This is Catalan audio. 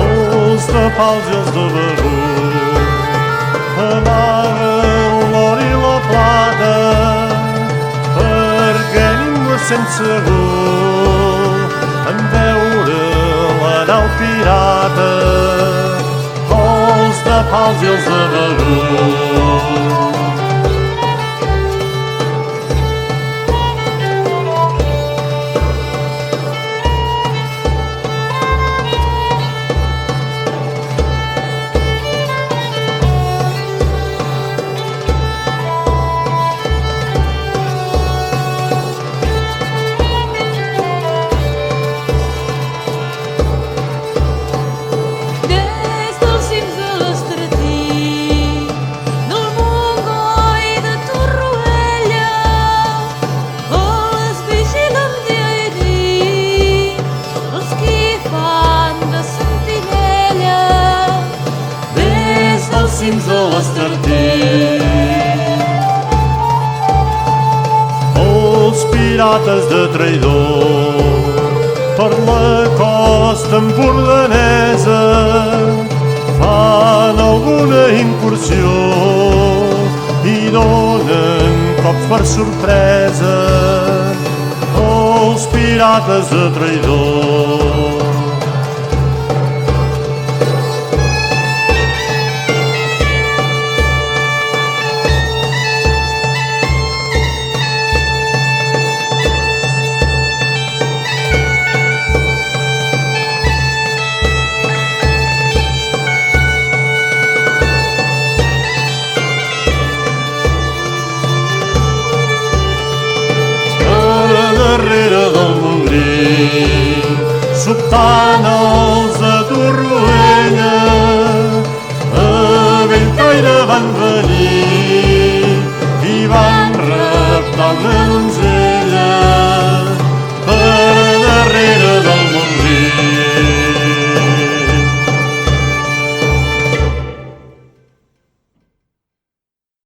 els de pals i els de Begur amaguen l'or i la plata perquè ningú es sent segur en veure la nau pirata. Els de pals i els de Begur. Cims de l'Estartit, els pirates de traïdor per la costa empordanesa fan alguna incursió i donen cops per sorpresa. Els pirates de traïdor. Darrere del Montgrí, sobtant els de Torroella, a Bellcaire van venir i van reptar una